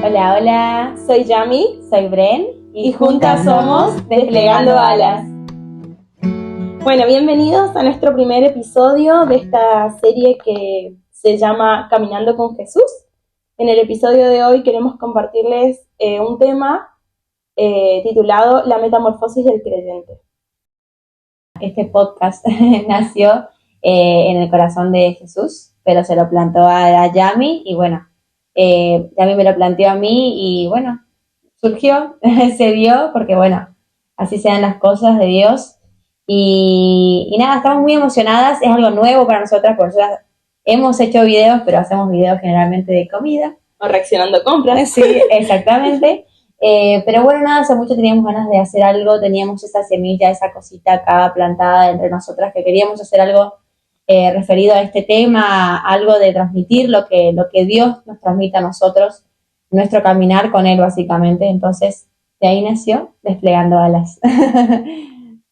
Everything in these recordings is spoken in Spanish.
Hola, hola, soy Yami, soy Bren y juntas somos Desplegando Alas. Bueno, bienvenidos a nuestro primer episodio de esta serie que se llama Caminando con Jesús. En el episodio de hoy queremos compartirles un tema titulado La metamorfosis del creyente. Este podcast nació en el corazón de Jesús, pero se lo plantó a Yami y bueno, Yami me lo planteó a mí y bueno, surgió, se dio porque bueno, así se dan las cosas de Dios y nada, estamos muy emocionadas, es algo nuevo para nosotras, porque nosotras hemos hecho videos, pero hacemos videos generalmente de comida. O reaccionando a compras. Sí, exactamente. Pero bueno, nada, hace mucho teníamos ganas de hacer algo, teníamos esa semilla, esa cosita acá plantada entre nosotras, que queríamos hacer algo referido a este tema, algo de transmitir lo que Dios nos transmite a nosotros, nuestro caminar con Él básicamente. Entonces, de ahí nació Desplegando Alas.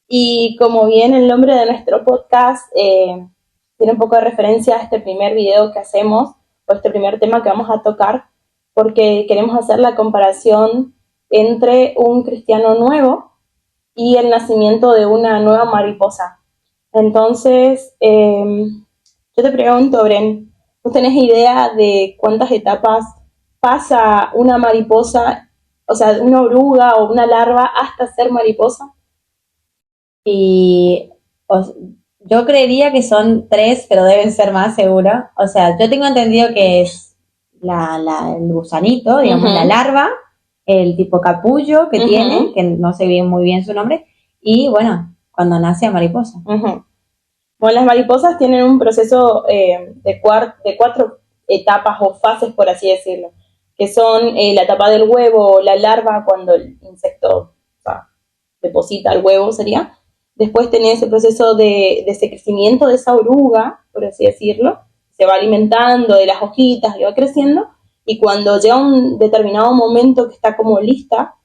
Y como bien el nombre de nuestro podcast tiene un poco de referencia a este primer video que hacemos, o este primer tema que vamos a tocar, porque queremos hacer la comparación entre un cristiano nuevo y el nacimiento de una nueva mariposa. Entonces, yo te pregunto, Bren, ¿tú tenés idea de cuántas etapas pasa una mariposa, o sea, una oruga o una larva hasta ser mariposa? Y yo creería que son 3, pero deben ser más seguro. O sea, yo tengo entendido que es el gusanito, digamos, la larva, el tipo capullo que tiene, que no sé bien muy bien su nombre, y bueno, cuando nace a mariposa. Bueno, las mariposas tienen un proceso de 4 etapas o fases, por así decirlo, que son la etapa del huevo, la larva, cuando el insecto deposita el huevo, sería. Después tenés ese proceso de ese crecimiento de esa oruga, por así decirlo, se va alimentando de las hojitas y va creciendo, y cuando llega un determinado momento que está como lista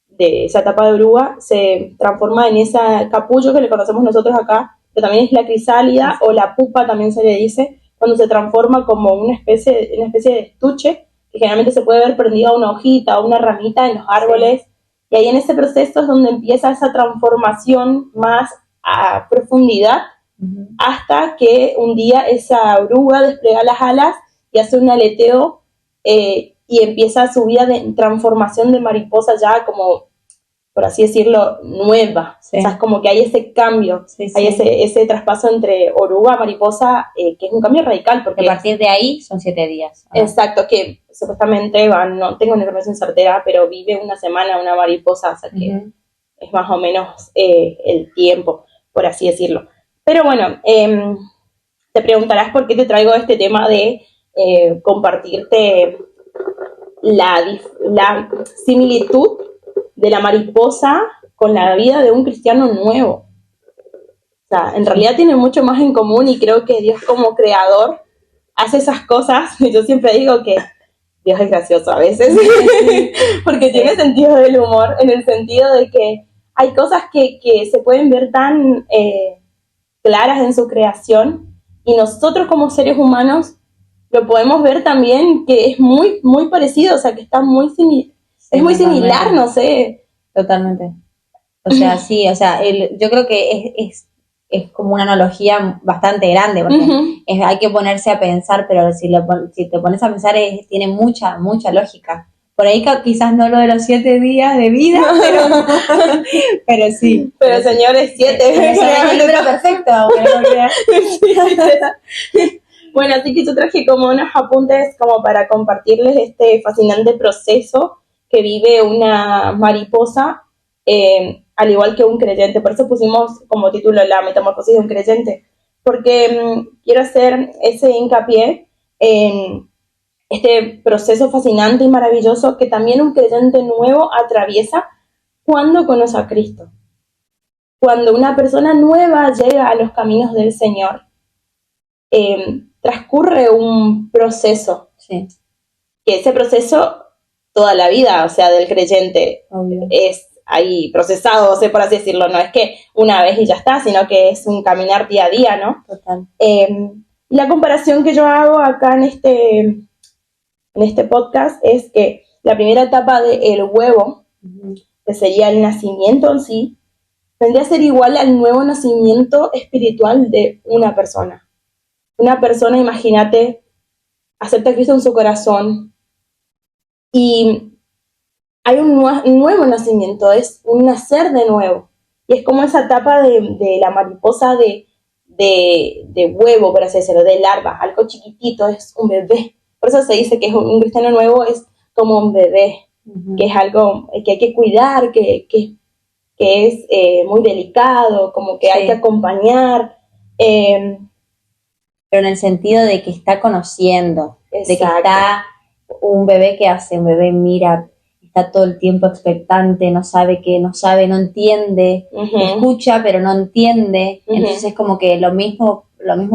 de esa etapa de oruga, se transforma en ese capullo que le conocemos nosotros acá, que también es la crisálida o la pupa también se le dice, cuando se transforma como una especie de estuche, que generalmente se puede ver prendida a una hojita o una ramita en los árboles. Sí. Y ahí en ese proceso es donde empieza esa transformación más a profundidad, hasta que un día esa oruga despliega las alas y hace un aleteo y empieza su vida de transformación de mariposa ya como, por así decirlo, nueva. Sí. O sea, es como que hay ese cambio, hay ese traspaso entre oruga a mariposa, que es un cambio radical. Porque a partir de ahí son 7 días. ¿No? Exacto, que supuestamente, no tengo una información certera, pero vive una semana una mariposa, o sea que es más o menos el tiempo, por así decirlo. Pero bueno, te preguntarás por qué te traigo este tema de compartirte la similitud de la mariposa con la vida de un cristiano nuevo. O sea, en realidad tiene mucho más en común, y creo que Dios como creador hace esas cosas. Yo siempre digo que Dios es gracioso a veces, porque tiene sentido del humor, en el sentido de que hay cosas que se pueden ver tan claras en su creación, y nosotros como seres humanos lo podemos ver también, que es muy, muy parecido, o sea, que está muy es muy similar, no sé. Totalmente. O sea, sí, o sea, yo creo que es como una analogía bastante grande, porque hay que ponerse a pensar, pero si te pones a pensar, tiene mucha lógica. Por ahí quizás no lo de los 7 días de vida, pero sí. Pero señores, 7. Es el libro perfecto, aunque no creas. Bueno, así que yo traje como unos apuntes como para compartirles este fascinante proceso que vive una mariposa, al igual que un creyente. Por eso pusimos como título La metamorfosis de un creyente, porque quiero hacer ese hincapié en este proceso fascinante y maravilloso que también un creyente nuevo atraviesa cuando conoce a Cristo. Cuando una persona nueva llega a los caminos del Señor, transcurre un proceso. Sí. Que ese proceso, toda la vida, o sea, del creyente, obvio, es ahí procesado, por así decirlo, no es que una vez y ya está, sino que es un caminar día a día, ¿no? Total. Y la comparación que yo hago acá en este podcast es que la primera etapa del huevo, que sería el nacimiento en sí, vendría a ser igual al nuevo nacimiento espiritual de una persona. Una persona, imagínate, acepta a Cristo en su corazón y hay un nuevo nacimiento, es un nacer de nuevo. Y es como esa etapa de la mariposa de huevo, por así decirlo, de larva, algo chiquitito, es un bebé. Por eso se dice que un cristiano nuevo es como un bebé, que es algo que hay que cuidar, que es muy delicado, como que hay que acompañar. Pero en el sentido de que está conociendo, Exacto. de que está un bebé que hace, un bebé mira, está todo el tiempo expectante, no sabe, no entiende, escucha pero no entiende, entonces es como que lo mismo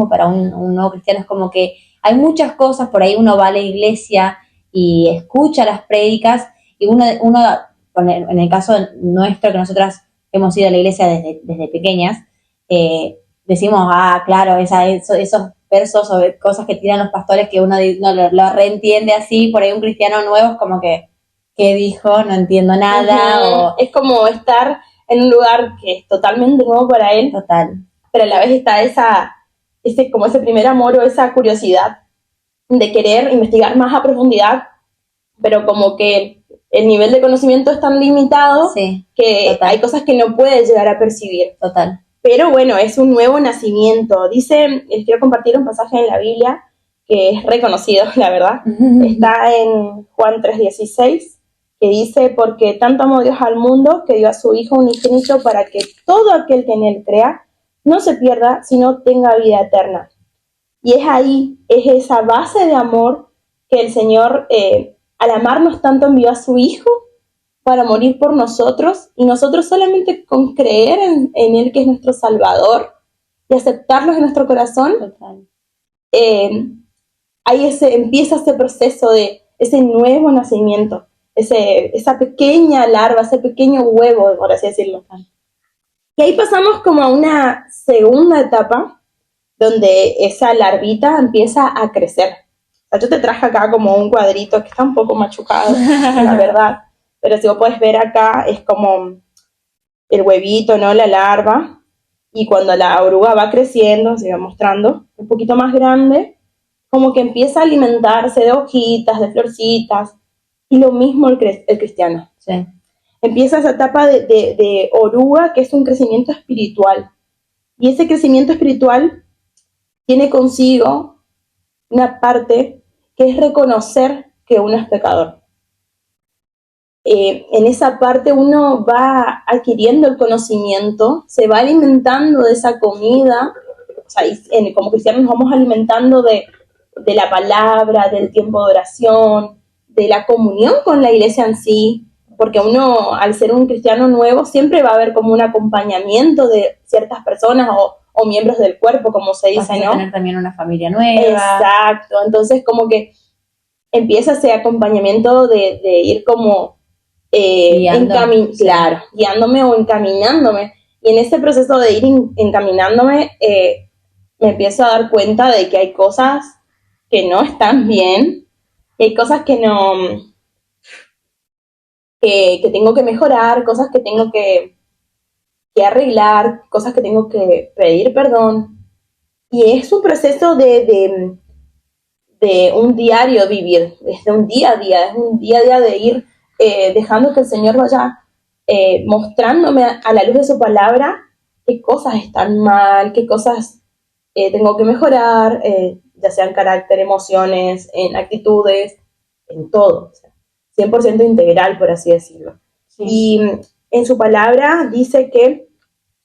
para un nuevo cristiano, es como que hay muchas cosas, por ahí uno va a la iglesia y escucha las prédicas y uno en el caso nuestro, que nosotras hemos ido a la iglesia desde pequeñas, decimos, claro, esos versos o cosas que tiran los pastores que uno no lo reentiende así, por ahí un cristiano nuevo es como que, ¿qué dijo? No entiendo nada. Es como estar en un lugar que es totalmente nuevo para él. Total. Pero a la vez está ese primer amor o esa curiosidad de querer investigar más a profundidad, pero como que el nivel de conocimiento es tan limitado que total. Hay cosas que no puede llegar a percibir. Total. Pero bueno, es un nuevo nacimiento. Les quiero compartir un pasaje en la Biblia que es reconocido, la verdad. Está en Juan 3:16, que dice, porque tanto amó Dios al mundo que dio a su Hijo unigénito para que todo aquel que en él crea no se pierda, sino tenga vida eterna. Y es esa base de amor que el Señor, al amarnos tanto, envió a su Hijo para morir por nosotros, y nosotros solamente con creer en Él, que es nuestro Salvador, y aceptarlo en nuestro corazón, empieza ese proceso de ese nuevo nacimiento, esa pequeña larva, ese pequeño huevo, por así decirlo. Y ahí pasamos como a una segunda etapa, donde esa larvita empieza a crecer. O sea, yo te traje acá como un cuadrito que está un poco machucado, la verdad. Pero si vos podés ver acá, es como el huevito, ¿no? La larva. Y cuando la oruga va creciendo, se va mostrando un poquito más grande, como que empieza a alimentarse de hojitas, de florcitas. Y lo mismo el cristiano. Sí. Empieza esa etapa de oruga, que es un crecimiento espiritual. Y ese crecimiento espiritual tiene consigo una parte que es reconocer que uno es pecador. En esa parte uno va adquiriendo el conocimiento, se va alimentando de esa comida, o sea, como cristianos nos vamos alimentando de la palabra, del tiempo de oración, de la comunión con la iglesia en sí, porque uno, al ser un cristiano nuevo, siempre va a haber como un acompañamiento de ciertas personas o miembros del cuerpo, como se dice, ¿no? Tener también una familia nueva. Exacto, entonces como que empieza ese acompañamiento de ir como guiándome o encaminándome. Y en ese proceso de ir encaminándome, me empiezo a dar cuenta de que hay cosas que no están bien, y hay cosas que no, que tengo que mejorar, cosas que tengo que arreglar, cosas que tengo que pedir perdón. Y es un proceso de un diario vivir, es de un día a día, es un día a día de ir dejando que el Señor vaya mostrándome a la luz de su palabra qué cosas están mal, qué cosas tengo que mejorar, ya sea en carácter, emociones, en actitudes, en todo, o sea, 100% integral, por así decirlo. Sí. Y en su palabra dice que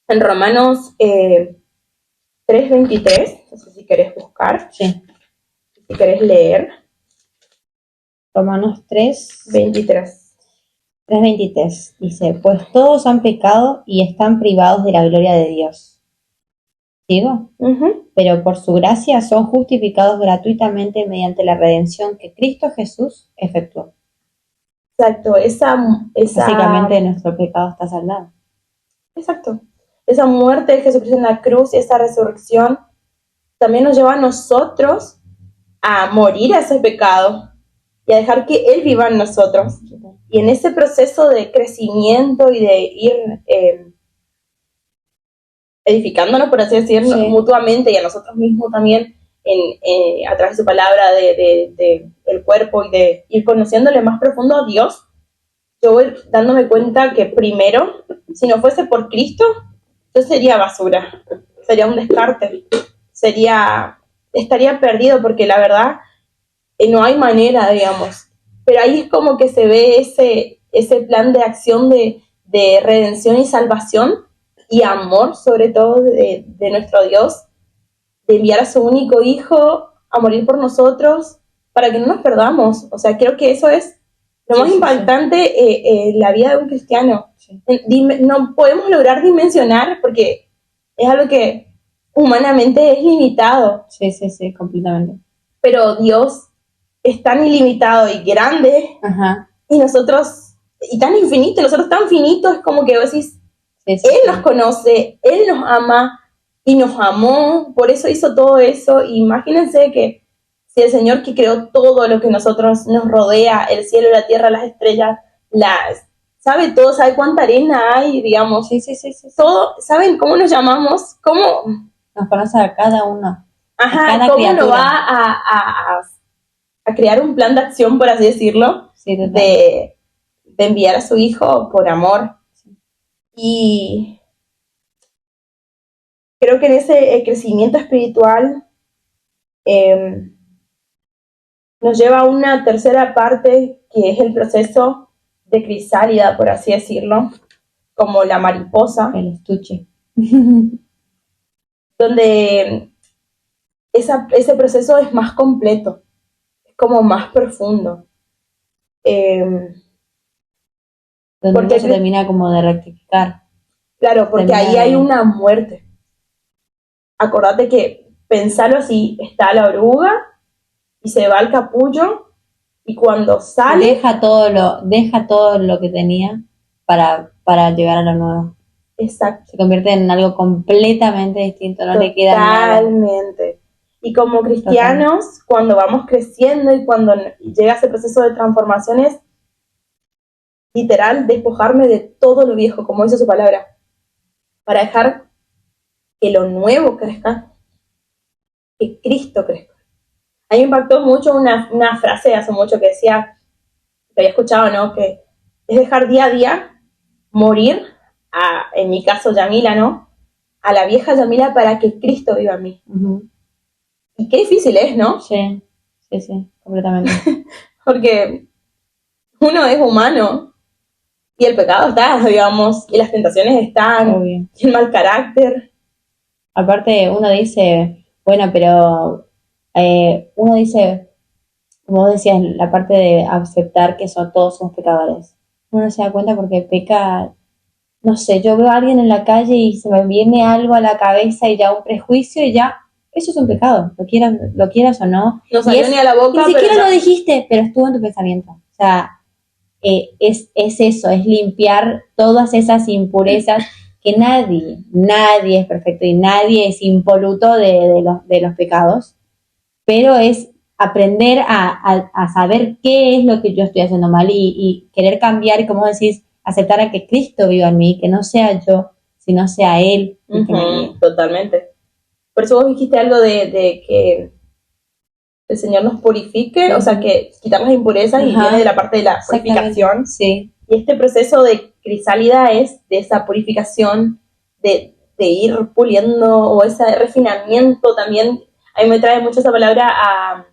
en Romanos 3:23, no sé si querés buscar, sí. Si querés leer. Romanos 3:23 dice, pues todos han pecado y están privados de la gloria de Dios. ¿Sigo? Pero por su gracia son justificados gratuitamente mediante la redención que Cristo Jesús efectuó. Exacto, Básicamente nuestro pecado está saldado. exacto, esa muerte de Jesucristo en la cruz, esa resurrección, también nos lleva a nosotros a morir a ese pecado y a dejar que Él viva en nosotros. Y en ese proceso de crecimiento y de ir edificándonos, por así decirlo, Sí. mutuamente y a nosotros mismos también, a través de su palabra, de el cuerpo y de ir conociéndole más profundo a Dios, yo voy dándome cuenta que primero, si no fuese por Cristo, yo sería basura, sería un descarte, estaría perdido, porque la verdad no hay manera, digamos. Pero ahí es como que se ve ese plan de acción de redención y salvación y amor, sobre todo, de nuestro Dios, de enviar a su único hijo a morir por nosotros para que no nos perdamos. O sea, creo que eso es lo más impactante en la vida de un cristiano. Sí. No podemos lograr dimensionar, porque es algo que humanamente es limitado. Sí, completamente. Pero Dios es tan ilimitado y grande, ajá, y nosotros, y tan infinito, nosotros tan finitos, es como que vos decís, Él nos conoce, Él nos ama, y nos amó, por eso hizo todo eso. Imagínense que si el Señor, que creó todo lo que nosotros nos rodea, el cielo, la tierra, las estrellas, sabe todo, sabe cuánta arena hay, digamos, sí. todo, ¿saben cómo nos llamamos? ¿Cómo nos conoce a cada uno? Ajá, cada ¿cómo criatura lo va a crear un plan de acción, por así decirlo, sí, de enviar a su hijo por amor? Sí. Y creo que en ese crecimiento espiritual nos lleva a una tercera parte, que es el proceso de crisálida, por así decirlo, como la mariposa. El estuche. Donde ese proceso es más completo, es como más profundo. Donde uno se termina como de rectificar. Claro, porque ahí hay una muerte. Acordate que, pensalo así, está la oruga y se va al capullo, y cuando sale deja todo lo que tenía para llegar a lo nuevo. Exacto. Se convierte en algo completamente distinto, no le queda nada. Totalmente. Y como cristianos, cuando vamos creciendo y cuando llega ese proceso de transformaciones, literal, despojarme de todo lo viejo, como dice su palabra, para dejar que lo nuevo crezca, que Cristo crezca. A mí me impactó mucho una frase hace mucho que decía, que había escuchado, ¿no? Que es dejar día a día morir, en mi caso Yamila, ¿no? A la vieja Yamila, para que Cristo viva en mí. Uh-huh. Y qué difícil es, ¿no? Sí, completamente. Porque uno es humano y el pecado está, digamos, y las tentaciones están, obvio, y el mal carácter. Aparte, uno dice, bueno, pero uno dice, como vos decías, la parte de aceptar que todos somos pecadores. Uno no se da cuenta porque peca, no sé, yo veo a alguien en la calle y se me viene algo a la cabeza y ya un prejuicio y ya, eso es un pecado, lo quieras o no. No salió ni a la boca, ni siquiera lo dijiste, pero estuvo en tu pensamiento. O sea, es eso, es limpiar todas esas impurezas que nadie es perfecto y nadie es impoluto de los pecados, pero es aprender a saber qué es lo que yo estoy haciendo mal y querer cambiar, y como decís, aceptar a que Cristo viva en mí, que no sea yo, sino sea Él. Uh-huh, totalmente. Por eso vos dijiste algo de que el Señor nos purifique, uh-huh, o sea, que quitar las impurezas, uh-huh, y viene de la parte de la purificación. Sí. Y este proceso de crisálida es de esa purificación, de ir puliendo, o ese refinamiento también. A mí me trae mucho esa palabra a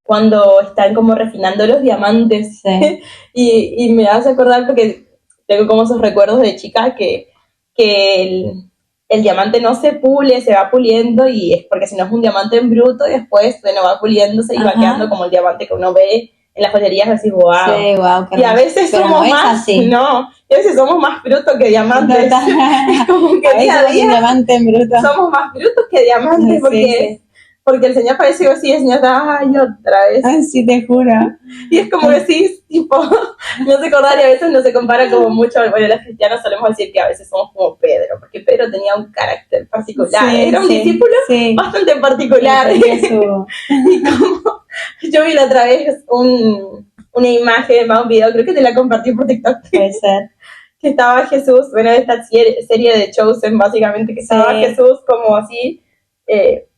cuando están como refinando los diamantes. Sí. y me hace acordar, porque tengo como esos recuerdos de chica, que el diamante no se pule, se va puliendo, y es porque si no es un diamante en bruto, y después, bueno, va puliéndose y va quedando como el diamante que uno ve en las joyerías, así, wow. Sí, wow, y a veces somos más, y a veces somos más brutos que diamantes. Es como que a día a día diamante en bruto. Somos más brutos que diamantes, porque porque el Señor parece que así, el Señor está, ay, otra vez. Ay, sí, te juro. Y es como que sí, tipo, no se acordar y a veces no se compara como mucho, bueno, los cristianos solemos decir que a veces somos como Pedro, porque Pedro tenía un carácter particular, Sí, era un sí, discípulo sí. bastante particular. Sí, tenía su- Y como, yo vi la otra vez una imagen, más un video, creo que te la compartí por TikTok, Puede ser. que estaba Jesús, bueno, esta serie de Chosen, básicamente, que estaba Sí. Jesús como así,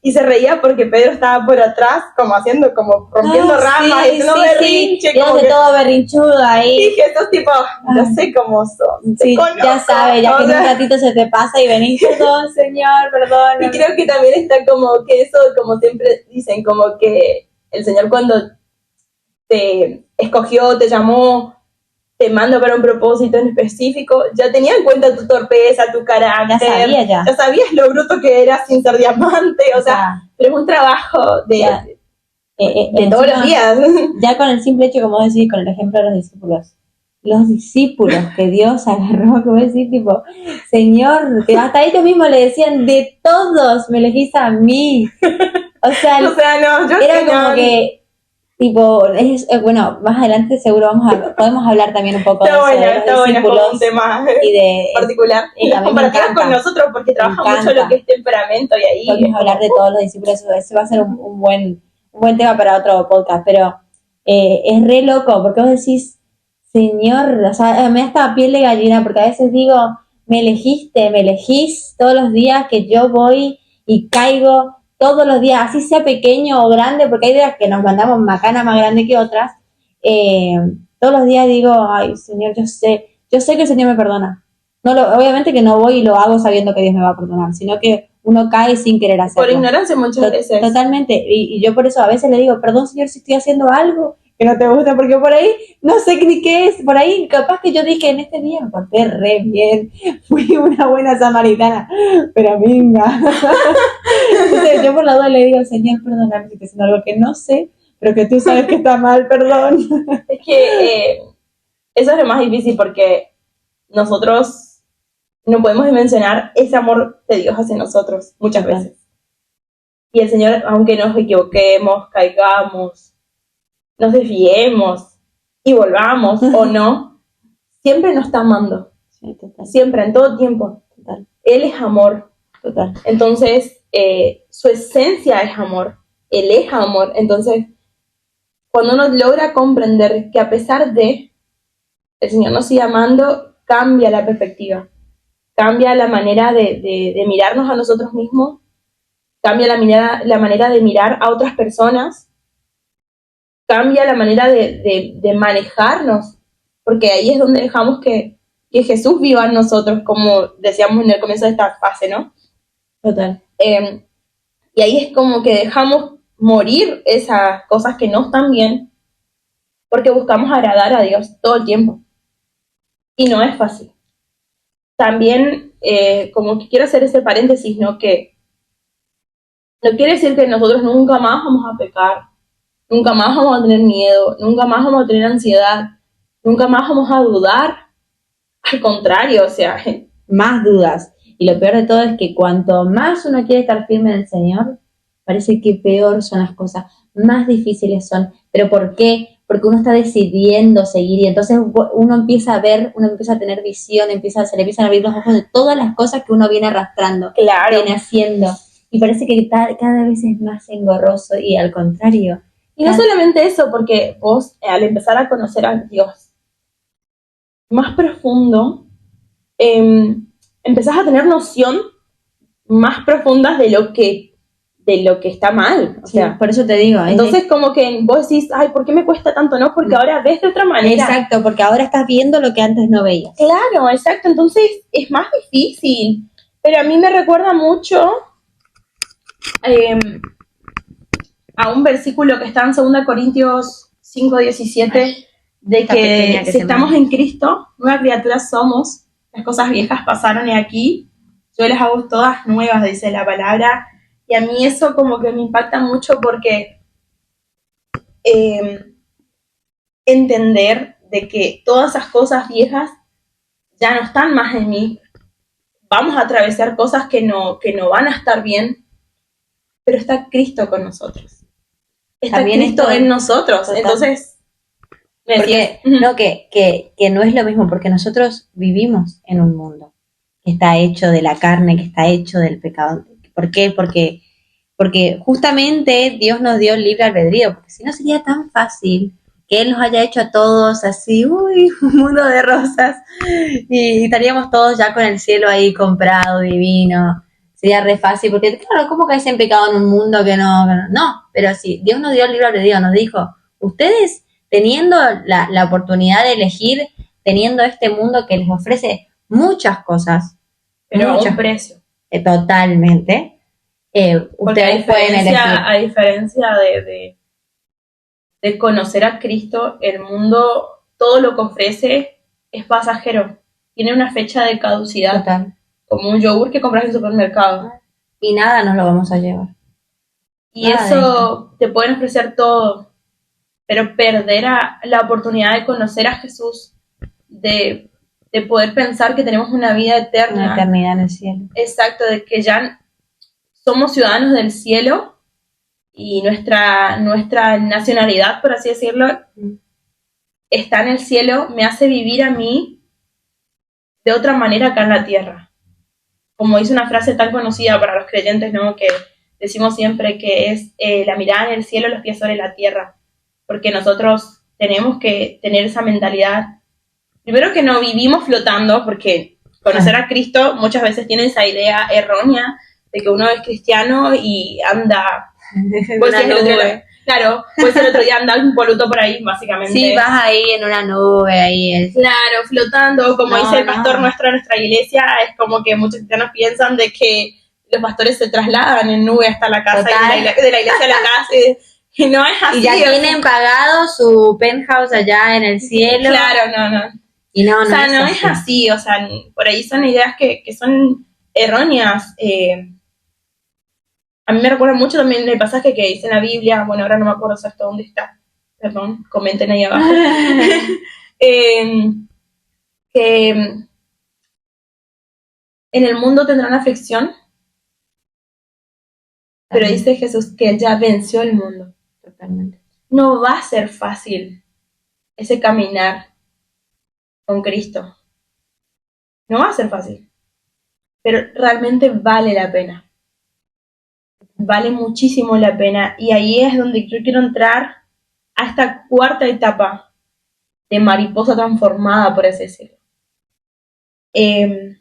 y se reía porque Pedro estaba por atrás, como haciendo, como rompiendo ramas, y haciendo berrinche, Y como hace que, todo berrinchudo y ahí. Jesús tipo, no sé cómo son, te Sí, conozco, ya sabes, ya o que en un sea, ratito se te pasa y venís, perdón, señor, perdón. y creo que también está como que eso, como siempre dicen, como que el Señor cuando te escogió, te llamó, te manda para un propósito en específico, ya tenía en cuenta tu torpeza, tu carácter, Ya sabías lo bruto que eras sin ser diamante, o sea, pero es un trabajo de todos los días. Ya con el simple hecho, como decís, con el ejemplo de los discípulos que Dios agarró, que vos decís, tipo, Señor, que hasta ellos mismos le decían, de todos me elegís a mí. O sea, no, yo era como que tipo, bueno, más adelante seguro podemos hablar también un poco de eso, de los discípulos es un tema y de particular. Las comparativas con nosotros, porque trabaja mucho lo que es temperamento y ahí. Podemos hablar de todos los discípulos, eso va a ser un buen tema para otro podcast, pero es re loco, porque vos decís, Señor, o sea, me da esta piel de gallina, porque a veces digo, me elegís todos los días que yo voy y caigo todos los días, así sea pequeño o grande, porque hay días que nos mandamos macanas más grandes que otras, todos los días digo, ay, Señor, yo sé que el Señor me perdona. Obviamente que no voy y lo hago sabiendo que Dios me va a perdonar, sino que uno cae sin querer hacerlo. Por ignorancia muchas veces. Totalmente, y yo por eso a veces le digo, perdón, Señor, si estoy haciendo algo que no te gusta, porque por ahí no sé ni qué es, por ahí capaz que yo dije en este día me porté re bien, fui una buena samaritana, pero venga. Entonces yo por la duda le digo, Señor, perdóname si estoy haciendo algo que no sé, pero que tú sabes que está mal, perdón. Es que eso es lo más difícil porque nosotros no podemos dimensionar ese amor de Dios hacia nosotros muchas veces. Y el Señor, aunque nos equivoquemos, caigamos, nos desviemos y volvamos o no, siempre nos está amando. Sí, total. Siempre, en todo tiempo. Total. Él es amor. Total. Entonces, su esencia es amor. Él es amor. Entonces, cuando uno logra comprender que a pesar de el Señor nos sigue amando, cambia la perspectiva. Cambia la manera de mirarnos a nosotros mismos. Cambia la manera de mirar a otras personas. Cambia la manera de manejarnos, porque ahí es donde dejamos que Jesús viva en nosotros, como decíamos en el comienzo de esta fase, ¿no? Total. Y ahí es como que dejamos morir esas cosas que no están bien, porque buscamos agradar a Dios todo el tiempo. Y no es fácil. También, como que quiero hacer ese paréntesis, ¿no? Que no quiere decir que nosotros nunca más vamos a pecar, nunca más vamos a tener miedo, nunca más vamos a tener ansiedad, nunca más vamos a dudar. Al contrario, o sea, más dudas. Y lo peor de todo es que cuanto más uno quiere estar firme en el Señor, parece que peor son las cosas, más difíciles son. ¿Pero por qué? Porque uno está decidiendo seguir y entonces uno empieza a ver, uno empieza a tener visión, se le empiezan a abrir los ojos de todas las cosas que uno viene arrastrando, viene haciendo. Y parece que cada vez es más engorroso y al contrario. Y no solamente eso, porque vos al empezar a conocer a Dios más profundo, empezás a tener noción más profundas de lo que está mal. O sea, por eso te digo. Entonces como que vos decís, ay, ¿por qué me cuesta tanto? No, porque ahora ves de otra manera. Exacto, porque ahora estás viendo lo que antes no veías. Claro, exacto. Entonces es más difícil. Pero a mí me recuerda mucho a un versículo que está en 2 Corintios 5:17, de que si estamos en Cristo, nueva criatura somos, las cosas viejas pasaron y aquí yo las hago todas nuevas, dice la palabra. Y a mí eso como que me impacta mucho porque entender de que todas esas cosas viejas ya no están más en mí. Vamos a atravesar cosas que no van a estar bien, pero está Cristo con nosotros. Está También Cristo esto- en nosotros. Total. Entonces, me decías, Porque, no, que no es lo mismo, porque nosotros vivimos en un mundo que está hecho de la carne, que está hecho del pecado. ¿Por qué? Porque justamente Dios nos dio el libre albedrío, porque si no sería tan fácil que Él nos haya hecho a todos así, uy, un mundo de rosas, y estaríamos todos ya con el cielo ahí comprado, divino. Sería re fácil, porque claro, ¿cómo caes en pecado en un mundo que no? No, pero sí, Dios nos dio el libre albedrío, nos dijo, ustedes teniendo la oportunidad de elegir, teniendo este mundo que les ofrece muchas cosas, pero a un muchas, precio. Totalmente, Porque ustedes pueden elegir. a diferencia de conocer a Cristo, el mundo, todo lo que ofrece es pasajero. Tiene una fecha de caducidad. Total. Como un yogur que compras en el supermercado. Y nada nos lo vamos a llevar. Y nada eso te pueden ofrecer todo, pero perder la oportunidad de conocer a Jesús, de poder pensar que tenemos una vida eterna. Una eternidad en el cielo. Exacto, de que ya somos ciudadanos del cielo y nuestra nacionalidad, por así decirlo, está en el cielo, me hace vivir a mí de otra manera acá en la tierra. Como dice una frase tan conocida para los creyentes, ¿no? Que decimos siempre que es la mirada en el cielo, los pies sobre la tierra. Porque nosotros tenemos que tener esa mentalidad. Primero que no vivimos flotando, porque conocer a Cristo muchas veces tiene esa idea errónea de que uno es cristiano y anda... Claro, pues el otro día anda impoluto por ahí, básicamente. Sí, vas ahí en una nube, ahí. Claro, flotando, como dice el pastor nuestro de nuestra iglesia, es como que muchos cristianos piensan de que los pastores se trasladan en nube hasta la casa y de la iglesia a la casa, y no es así. Y ya tienen pagado su penthouse allá en el cielo. Claro, no. Y no, o sea, no es así, o sea, por ahí son ideas que son erróneas. A mí me recuerda mucho también el pasaje que dice en la Biblia, bueno, ahora no me acuerdo exacto dónde está, perdón, comenten ahí abajo, que en el mundo tendrán aflicción, pero dice Jesús que Él ya venció el mundo. Totalmente. No va a ser fácil ese caminar con Cristo. No va a ser fácil, pero realmente vale la pena. Vale muchísimo la pena, y ahí es donde yo quiero entrar a esta cuarta etapa de mariposa transformada, por así decirlo, que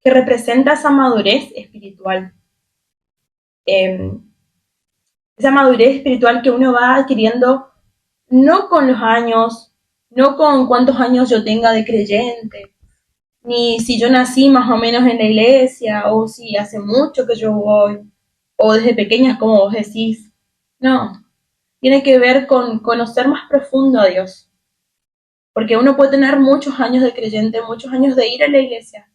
representa esa madurez espiritual, esa madurez espiritual que uno va adquiriendo no con los años, no con cuántos años yo tenga de creyente, ni si yo nací más o menos en la iglesia, o si hace mucho que yo voy, o desde pequeñas, como vos decís. No, tiene que ver con conocer más profundo a Dios. Porque uno puede tener muchos años de creyente, muchos años de ir a la iglesia,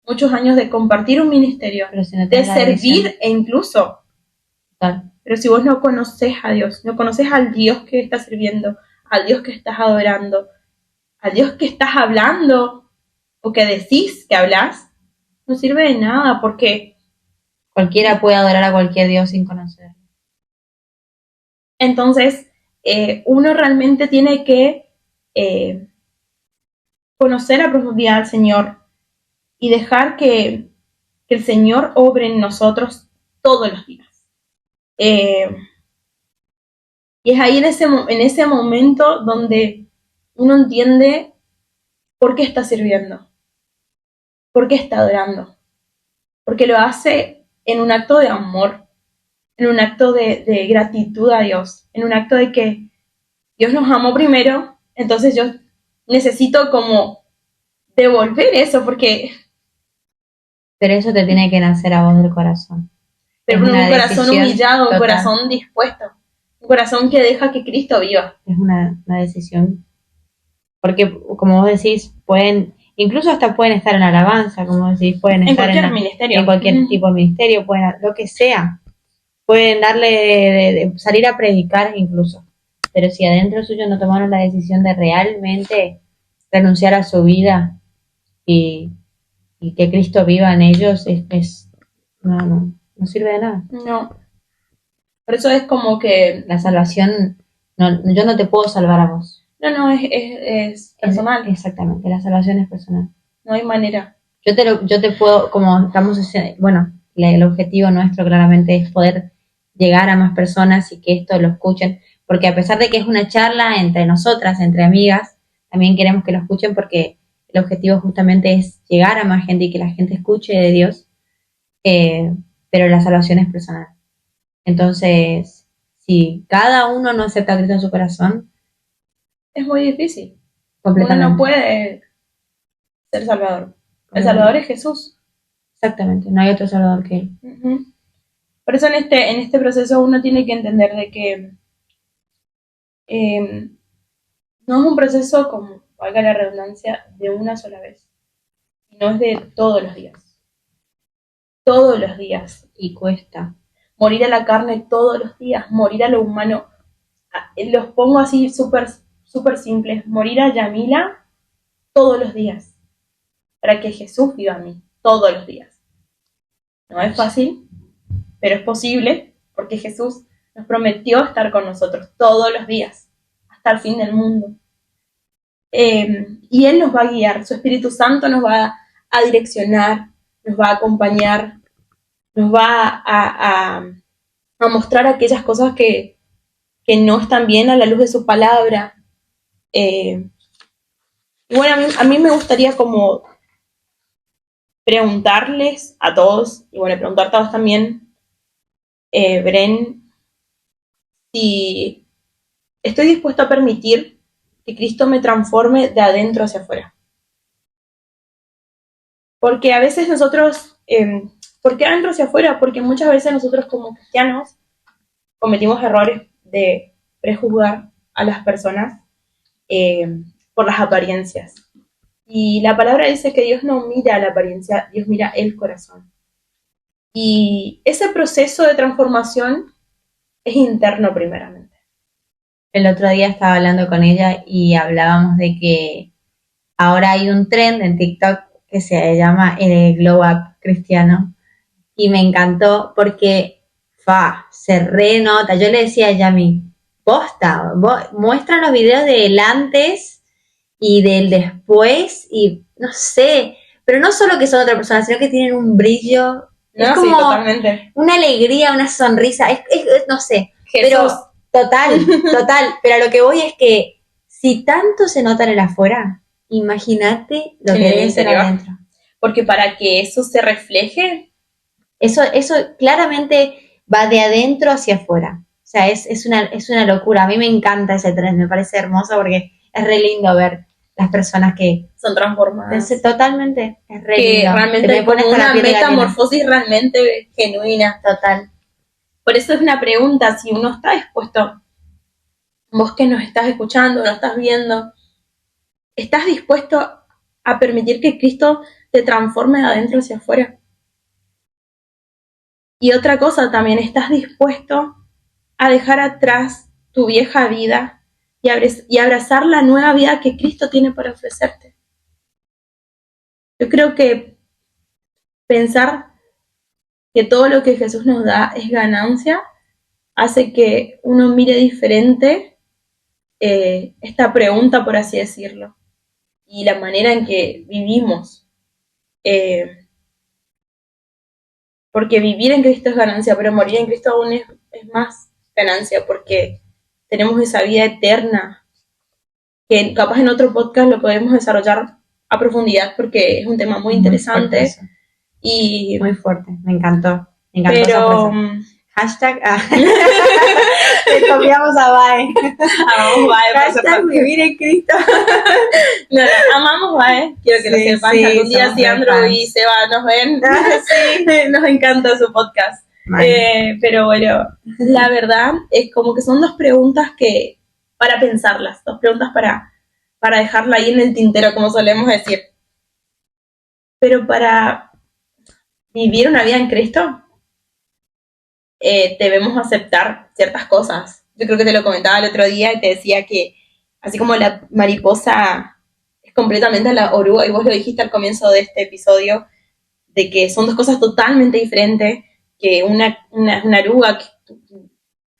muchos años de compartir un ministerio, si no de servir e incluso. Pero si vos no conoces a Dios, no conoces al Dios que estás sirviendo, al Dios que estás adorando, al Dios que estás hablando o que decís que hablas, no sirve de nada, porque cualquiera puede adorar a cualquier Dios sin conocer. Entonces, uno realmente tiene que conocer a profundidad al Señor y dejar que el Señor obre en nosotros todos los días. Y es ahí en ese momento donde uno entiende por qué está sirviendo, por qué está adorando, porque lo hace en un acto de amor, en un acto de gratitud a Dios, en un acto de que Dios nos amó primero, entonces yo necesito como devolver eso, porque... Pero eso te tiene que nacer a vos del corazón. Pero un corazón humillado, un corazón dispuesto, un corazón que deja que Cristo viva. Es una decisión. Porque, como vos decís, incluso hasta pueden estar en alabanza, como decís, pueden estar en cualquier tipo de ministerio, pueden, lo que sea. Pueden salir a predicar incluso. Pero si adentro suyo no tomaron la decisión de realmente renunciar a su vida y que Cristo viva en ellos, no sirve de nada. No. Por eso es como que... La salvación, yo no te puedo salvar a vos. No, es personal. Exactamente, la salvación es personal. No hay manera. Yo te puedo, como estamos haciendo, bueno, el objetivo nuestro claramente es poder llegar a más personas y que esto lo escuchen, porque a pesar de que es una charla entre nosotras, entre amigas, también queremos que lo escuchen porque el objetivo justamente es llegar a más gente y que la gente escuche de Dios, pero la salvación es personal. Entonces, si cada uno no acepta a Cristo en su corazón, es muy difícil. completamente. Uno no puede ser salvador. El salvador es Jesús. Exactamente, no hay otro salvador que Él. Uh-huh. Por eso en este proceso uno tiene que entender de que no es un proceso, como valga la redundancia, de una sola vez, sino es de todos los días. Todos los días. Y cuesta. Morir a la carne todos los días, morir a lo humano. Los pongo así súper simples. Morir a Yamila todos los días, para que Jesús viva a mí todos los días. No es fácil, pero es posible, porque Jesús nos prometió estar con nosotros todos los días, hasta el fin del mundo. Y Él nos va a guiar, su Espíritu Santo nos va a direccionar, nos va a acompañar, nos va a mostrar aquellas cosas que no están bien a la luz de su palabra. Y bueno, a mí me gustaría como preguntarles a todos, y bueno, preguntarte a vos también, Bren, si estoy dispuesto a permitir que Cristo me transforme de adentro hacia afuera. Porque a veces nosotros, ¿por qué adentro hacia afuera? Porque muchas veces nosotros como cristianos cometimos errores de prejuzgar a las personas por las apariencias. Y la palabra dice que Dios no mira la apariencia, Dios mira el corazón. Y ese proceso de transformación es interno primeramente. El otro día estaba hablando con ella y hablábamos de que ahora hay un trend en TikTok que se llama el glow up cristiano y me encantó porque se renota. Yo le decía a Yami, posta, muestra los videos del antes y del después y no sé, pero no solo que son otra persona, sino que tienen un brillo, no, es como sí, totalmente. Una alegría, una sonrisa, es no sé, Jesús. Pero total, pero a lo que voy es que si tanto se nota en el afuera, imagínate lo que debe ser adentro. Porque para que eso se refleje, eso claramente va de adentro hacia afuera. O sea, es una locura. A mí me encanta ese tren, me parece hermoso porque es re lindo ver las personas que son transformadas. Totalmente, es re que lindo. realmente es como una metamorfosis realmente genuina. Total. Por eso es una pregunta, si uno está dispuesto, vos que nos estás escuchando, nos estás viendo, ¿estás dispuesto a permitir que Cristo te transforme de adentro hacia afuera? Y otra cosa también, ¿estás dispuesto a dejar atrás tu vieja vida y abrazar la nueva vida que Cristo tiene para ofrecerte? Yo creo que pensar que todo lo que Jesús nos da es ganancia hace que uno mire diferente esta pregunta, por así decirlo, y la manera en que vivimos. Porque vivir en Cristo es ganancia, pero morir en Cristo aún es más ganancia, porque tenemos esa vida eterna, que capaz en otro podcast lo podemos desarrollar a profundidad, porque es un tema muy interesante. Y muy fuerte, me encantó pero hashtag le copiamos a Bae. Amamos Bae. Hashtag vivir en Cristo. No, amamos Bae. Quiero que lo sepan. Sí, algún día si Andrew y Seba nos ven, nos encanta su podcast. Pero bueno, la verdad es como que son dos preguntas que para pensarlas, dos preguntas para dejarla ahí en el tintero, como solemos decir. Pero para vivir una vida en Cristo, debemos aceptar ciertas cosas. Yo creo que te lo comentaba el otro día y te decía que así como la mariposa es completamente la oruga, y vos lo dijiste al comienzo de este episodio, de que son dos cosas totalmente diferentes, que una oruga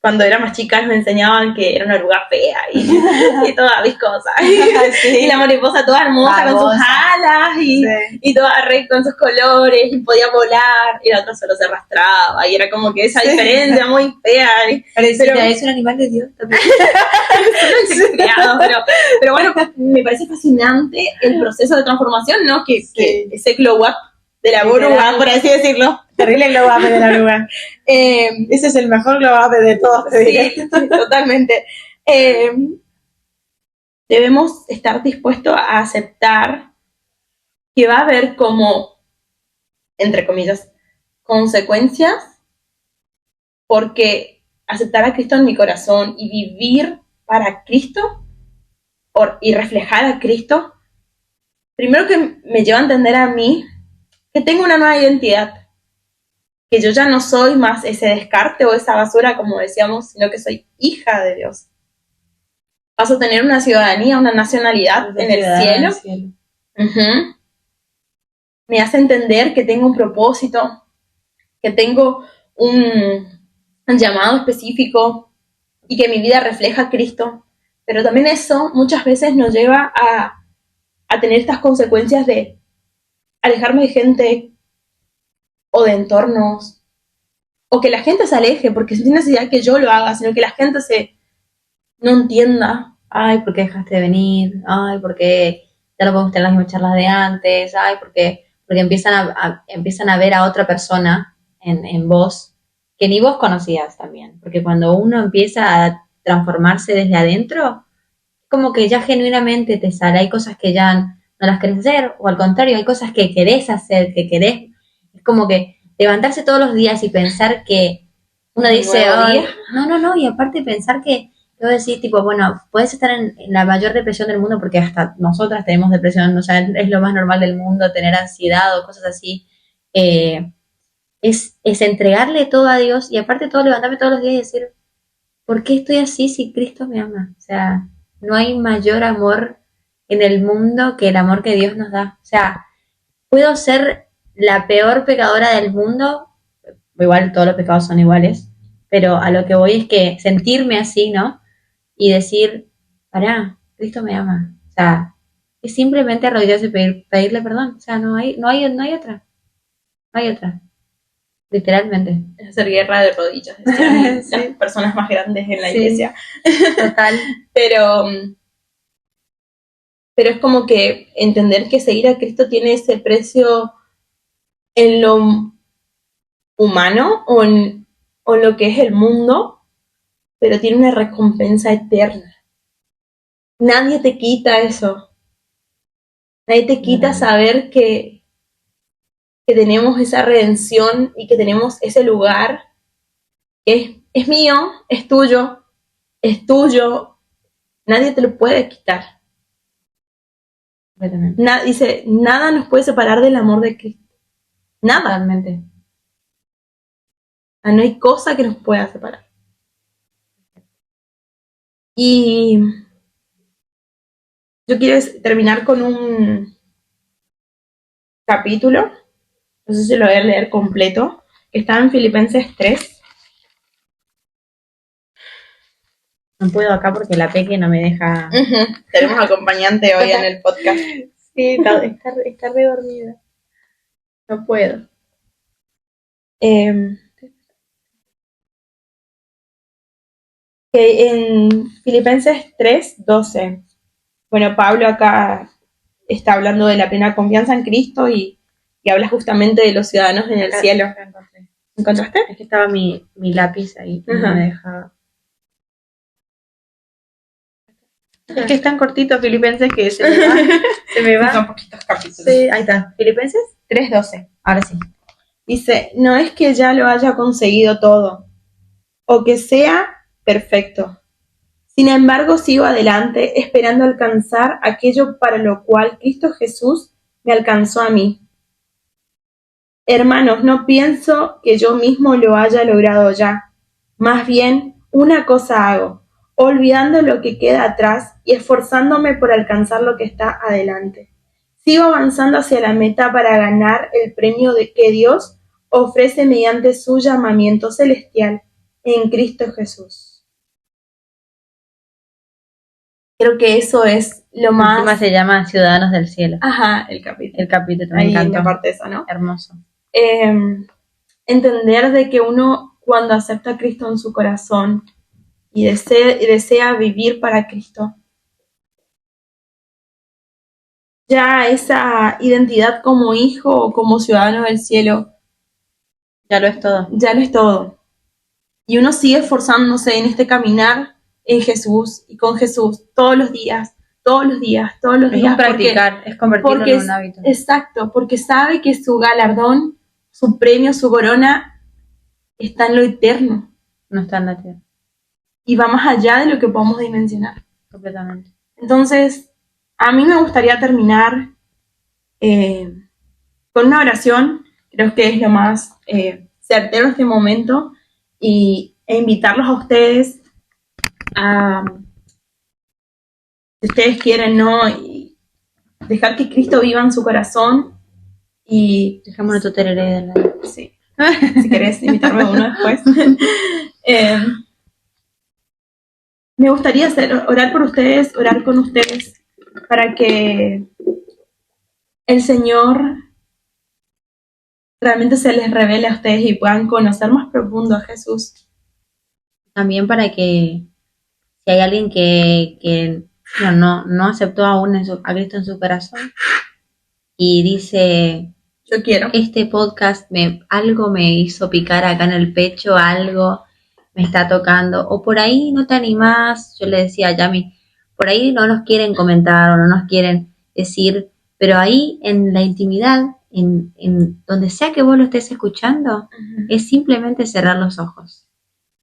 cuando era más chica me enseñaban que era una oruga fea y toda viscosa. Sí. Y la mariposa toda hermosa con sus alas y toda re con sus colores y podía volar y la otra solo se arrastraba y era como que esa diferencia muy fea. Pero es un animal de Dios también. pero bueno, me parece fascinante el proceso de transformación, ¿no? Que ese glow up de la oruga, por así decirlo. Terrible glow up de la oruga. Ese es el mejor glow up de todos. Sí, totalmente. Debemos estar dispuestos a aceptar que va a haber como, entre comillas, consecuencias, porque aceptar a Cristo en mi corazón y vivir para Cristo y reflejar a Cristo, primero que me lleva a entender a mí que tengo una nueva identidad, que yo ya no soy más ese descarte o esa basura, como decíamos, sino que soy hija de Dios. Paso a tener una ciudadanía, una nacionalidad en el cielo. Uh-huh. Me hace entender que tengo un propósito, que tengo un llamado específico y que mi vida refleja a Cristo. Pero también eso muchas veces nos lleva a tener estas consecuencias de alejarme de gente o de entornos, o que la gente se aleje, porque sin necesidad que yo lo haga, sino que la gente no entienda. Ay, ¿por qué dejaste de venir? Ay, ¿por qué ya no podemos tener las mismas charlas de antes? Ay, porque empiezan a ver a otra persona en vos, que ni vos conocías también. Porque cuando uno empieza a transformarse desde adentro, como que ya genuinamente te sale, hay cosas que ya no las querés hacer, o al contrario, hay cosas que querés hacer, es como que levantarse todos los días y pensar que uno dice, ay, no, y aparte pensar que yo decir, tipo, bueno, puedes estar en la mayor depresión del mundo, porque hasta nosotras tenemos depresión, o sea, es lo más normal del mundo tener ansiedad o cosas así, es entregarle todo a Dios y aparte todo levantarme todos los días y decir, ¿por qué estoy así si Cristo me ama? O sea, no hay mayor amor en el mundo que el amor que Dios nos da. O sea, puedo ser la peor pecadora del mundo, igual todos los pecados son iguales, pero a lo que voy es que sentirme así, ¿no? Y decir, pará, Cristo me ama. O sea, es simplemente arrodillarse y pedirle perdón. O sea, no hay otra. No hay otra. Literalmente. Es hacer guerra de rodillas, decían las personas más grandes en la iglesia. Total. Pero es como que entender que seguir a Cristo tiene ese precio en lo humano o en lo que es el mundo, pero tiene una recompensa eterna. Nadie te quita eso. Nadie te quita saber que tenemos esa redención y que tenemos ese lugar que es mío, es tuyo, nadie te lo puede quitar. Dice, nada nos puede separar del amor de Cristo. Nada. Totalmente. No hay cosa que nos pueda separar. Y yo quiero terminar con un capítulo, no sé si lo voy a leer completo, que está en Filipenses 3. No puedo acá porque la Peque no me deja. Tenemos acompañante hoy en el podcast. Sí, está re dormida. No puedo. En Filipenses 3:12, bueno, Pablo acá está hablando de la plena confianza en Cristo y habla justamente de los ciudadanos en el cielo. ¿Encontraste? Es que estaba mi lápiz ahí y no me dejaba. Es que es tan cortito Filipenses que se me va. Son poquitos capítulos. Sí, ahí está. ¿Filipenses? 3:12. Ahora sí. Dice, no es que ya lo haya conseguido todo, o que sea perfecto. Sin embargo, sigo adelante, esperando alcanzar aquello para lo cual Cristo Jesús me alcanzó a mí. Hermanos, no pienso que yo mismo lo haya logrado ya. Más bien, una cosa hago, olvidando lo que queda atrás y esforzándome por alcanzar lo que está adelante. Sigo avanzando hacia la meta para ganar el premio que Dios ofrece mediante su llamamiento celestial en Cristo Jesús. Creo que eso es lo más... Encima se llama Ciudadanos del Cielo. Ajá, el capítulo. El capítulo, me ahí encantó. En la parte esa, ¿no? Hermoso. Entender de que uno, cuando acepta a Cristo en su corazón y desea vivir para Cristo, ya esa identidad como hijo o como ciudadano del cielo ya lo es todo. Ya lo es todo. Y uno sigue esforzándose en este caminar en Jesús y con Jesús todos los días. Es un practicar, es convertirlo en un hábito. Exacto, porque sabe que su galardón, su premio, su corona está en lo eterno. No está en la tierra. Y va más allá de lo que podemos dimensionar. Completamente. Entonces, a mí me gustaría terminar con una oración. Creo que es lo más certero en este momento. E invitarlos a ustedes a, si ustedes quieren, ¿no? Y dejar que Cristo viva en su corazón. Y dejémonos tu tereré de lado. Sí. Si querés invitarme a uno después. Me gustaría orar por ustedes, orar con ustedes, para que el Señor realmente se les revele a ustedes y puedan conocer más profundo a Jesús. También para que si hay alguien que no aceptó aún a Cristo en su corazón y dice, yo quiero. Este podcast algo me hizo picar acá en el pecho, algo me está tocando, o por ahí no te animás, yo le decía a Yami, por ahí no nos quieren comentar o no nos quieren decir, pero ahí en la intimidad, en donde sea que vos lo estés escuchando, es simplemente cerrar los ojos,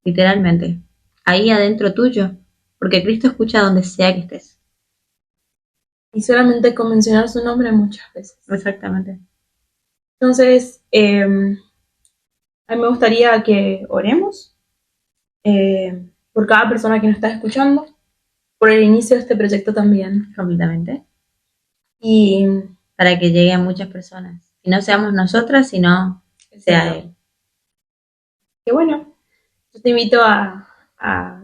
literalmente, ahí adentro tuyo, porque Cristo escucha donde sea que estés. Y solamente con mencionar su nombre muchas veces. Exactamente. Entonces, a mí me gustaría que oremos por cada persona que nos está escuchando, por el inicio de este proyecto también. Completamente. Y para que llegue a muchas personas. Y no seamos nosotras, sino sea Él. Que bueno, yo te invito a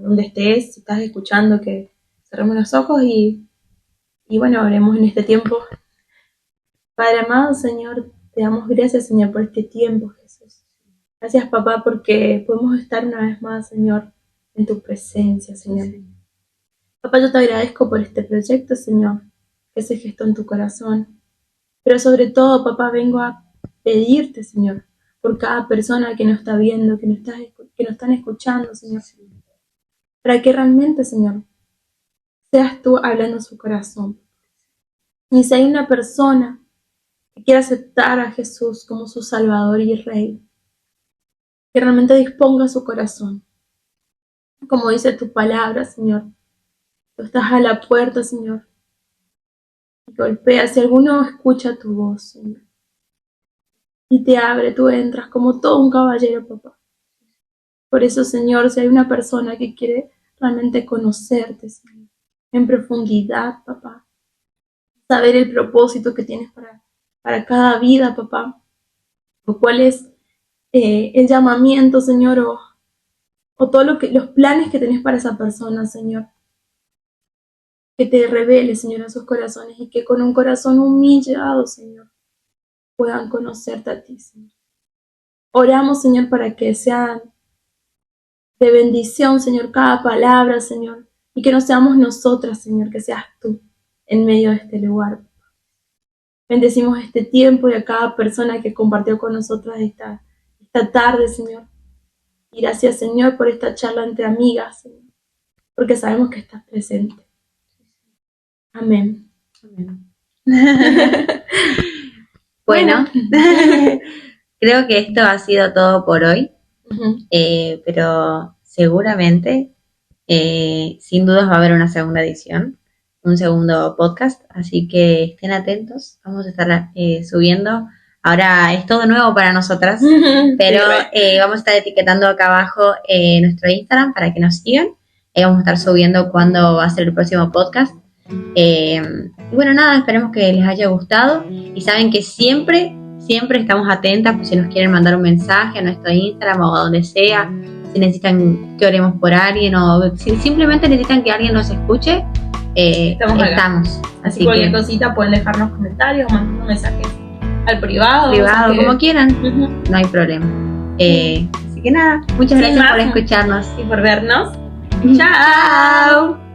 donde estés, si estás escuchando, que cerremos los ojos y bueno, oremos en este tiempo. Padre amado, Señor, te damos gracias, Señor, por este tiempo, Jesús. Gracias, papá, porque podemos estar una vez más, Señor, en tu presencia, Señor. Sí. Papá, yo te agradezco por este proyecto, Señor, que se gestó en tu corazón. Pero sobre todo, papá, vengo a pedirte, Señor, por cada persona que nos está viendo, que nos están escuchando, Señor. Para que realmente, Señor, seas tú hablando en su corazón. Y si hay una persona que quiera aceptar a Jesús como su Salvador y Rey, que realmente disponga su corazón. Como dice tu palabra, Señor, tú estás a la puerta, Señor, y golpea. Si alguno escucha tu voz, Señor, y te abre, tú entras como todo un caballero, papá. Por eso, Señor, si hay una persona que quiere realmente conocerte, Señor, en profundidad, papá, saber el propósito que tienes para cada vida, papá, o cuál es el llamamiento, Señor, o todo los planes que tenés para esa persona, Señor. Que te revele, Señor, a sus corazones y que con un corazón humillado, Señor, puedan conocerte a ti, Señor. Oramos, Señor, para que sean de bendición, Señor, cada palabra, Señor, y que no seamos nosotras, Señor, que seas tú en medio de este lugar. Bendecimos este tiempo y a cada persona que compartió con nosotras esta tarde, Señor. Y gracias, Señor, por esta charla entre amigas, Señor, porque sabemos que estás presente. Amén. Amén. Bueno, creo que esto ha sido todo por hoy, pero seguramente, sin dudas va a haber una segunda edición, un segundo podcast, así que estén atentos, vamos a estar subiendo. Ahora es todo nuevo para nosotras, pero vamos a estar etiquetando acá abajo nuestro Instagram para que nos sigan. Vamos a estar subiendo cuándo va a ser el próximo podcast. Y bueno, nada, esperemos que les haya gustado. Y saben que siempre estamos atentas, pues si nos quieren mandar un mensaje a nuestro Instagram o a donde sea si necesitan que oremos por alguien o si simplemente necesitan que alguien nos escuche, estamos. Así cualquier cosita pueden dejarnos comentarios o mandar mensajes al privado, como quieran. No hay problema. Así que nada, muchas gracias por escucharnos y por vernos. Chao.